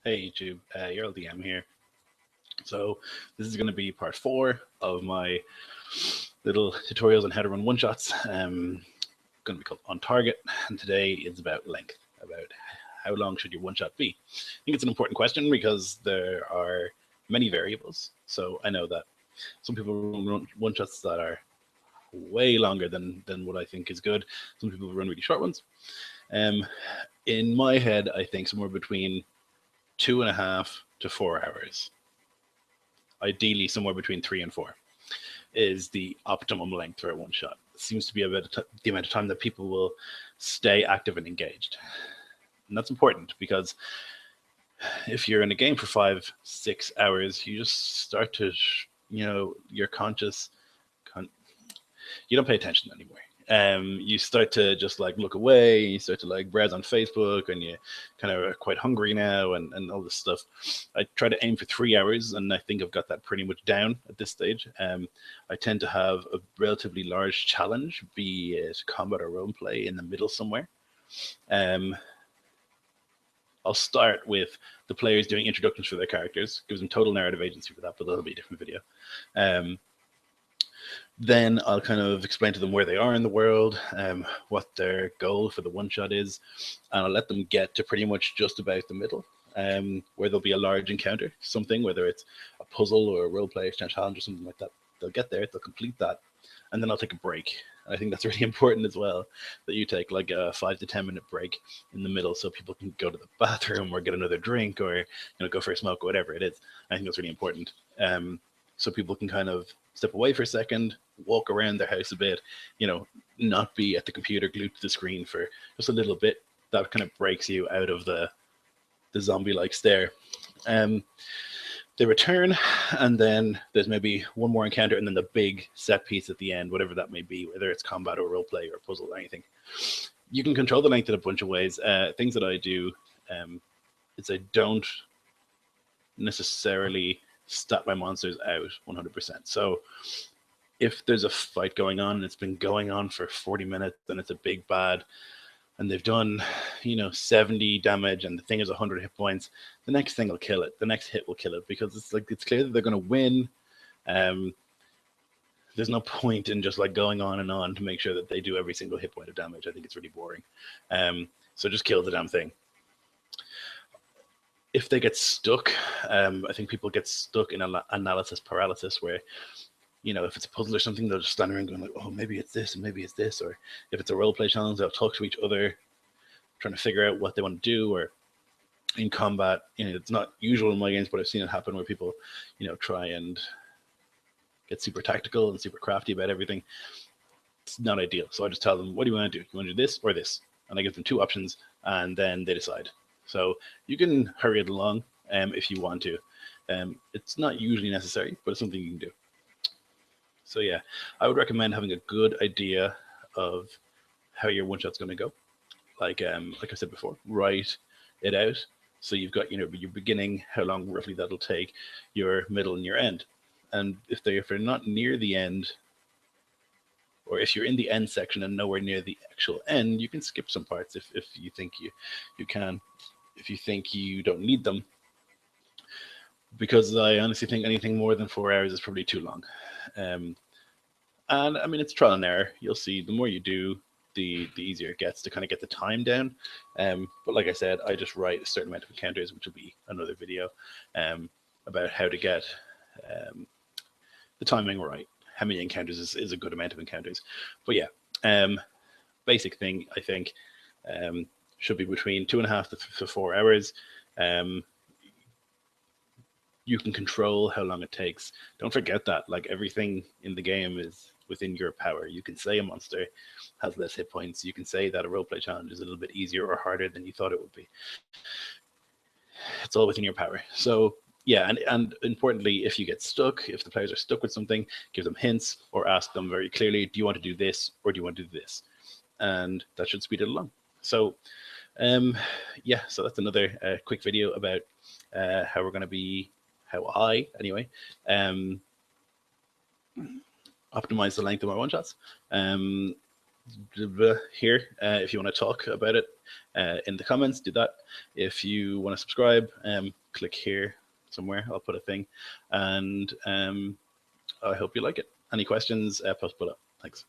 Hey YouTube, Earl DM here. So this is going to be part 4 of my little tutorials on how to run one-shots. Going to be called On Target, and today is about length, about how long should your one-shot be. I think it's an important question because there are many variables. So I know that some people run one-shots that are way longer than what I think is good. Some people run really short ones. Um, in my head, I think somewhere between 2.5 to 4 hours, ideally somewhere between 3 and 4, is the optimum length for a one shot. It seems to be about the amount of time that people will stay active and engaged. And that's important because if you're in a game for 5, 6 hours, you just start to, you're conscious, you don't pay attention anymore. You start to just like look away, you start to like browse on Facebook, and you kind of are quite hungry now, and all this stuff. I try to aim for 3 hours, and I think I've got that pretty much down at this stage. I tend to have a relatively large challenge, be it combat or role play, in the middle somewhere. Um, I'll start with the players doing introductions for their characters, gives them total narrative agency for that, but that'll be a different video. Um, then I'll kind of explain to them where they are in the world, what their goal for the one shot is, and I'll let them get to pretty much just about the middle, where there'll be a large encounter, something, whether it's a puzzle or a role play challenge or something like that. They'll get there, they'll complete that, and then I'll take a break. I think that's really important as well, that you take like a 5 to 10 minute break in the middle so people can go to the bathroom or get another drink or go for a smoke or whatever it is. I think that's really important. So people can kind of step away for a second, walk around their house a bit, not be at the computer glued to the screen for just a little bit. That kind of breaks you out of the zombie-like stare. Um, they return, and then there's maybe one more encounter, and then the big set piece at the end, whatever that may be, whether it's combat or role play or puzzle or anything. You can control the length in a bunch of ways. Things that I do is I don't necessarily stat my monsters out 100%. So if there's a fight going on and it's been going on for 40 minutes and it's a big bad and they've done 70 damage and the thing is 100 hit points, the next thing will kill it, the next hit will kill it, because it's clear that they're going to win. There's no point in just like going on and on to make sure that they do every single hit point of damage. I think it's really boring. So just kill the damn thing. If they get stuck, I think people get stuck in analysis paralysis, where if it's a puzzle or something, they'll just stand around going like, oh, maybe it's this and maybe it's this. Or if it's a role play challenge, they'll talk to each other, trying to figure out what they want to do. Or in combat, it's not usual in my games, but I've seen it happen where people, try and get super tactical and super crafty about everything. It's not ideal. So I just tell them, what do you want to do? You want to do this or this? And I give them 2 options, and then they decide. So you can hurry it along if you want to. It's not usually necessary, but it's something you can do. So yeah, I would recommend having a good idea of how your one shot's going to go. Like I said before, write it out. So you've got your beginning, how long roughly that'll take, your middle, and your end. And if they're not near the end, or if you're in the end section and nowhere near the actual end, you can skip some parts if you think you can. If you think you don't need them, because I honestly think anything more than 4 hours is probably too long. And I mean, it's trial and error. You'll see the more you do, the easier it gets to kind of get the time down. But like I said, I just write a certain amount of encounters, which will be another video, about how to get the timing right. How many encounters is a good amount of encounters. But yeah, basic thing, I think, should be between 2.5 to 4 hours. You can control how long it takes. Don't forget that, like, everything in the game is within your power. You can say a monster has less hit points. You can say that a roleplay challenge is a little bit easier or harder than you thought it would be. It's all within your power. So yeah, and importantly, if you get stuck, if the players are stuck with something, give them hints or ask them very clearly, do you want to do this or do you want to do this? And that should speed it along. So yeah, so that's another quick video about how we're going to be, how I anyway, optimize the length of my one shots. here. If you want to talk about it in the comments, do that. If you want to subscribe, click here somewhere. I'll put a thing, and I hope you like it. Any questions, post below. Thanks.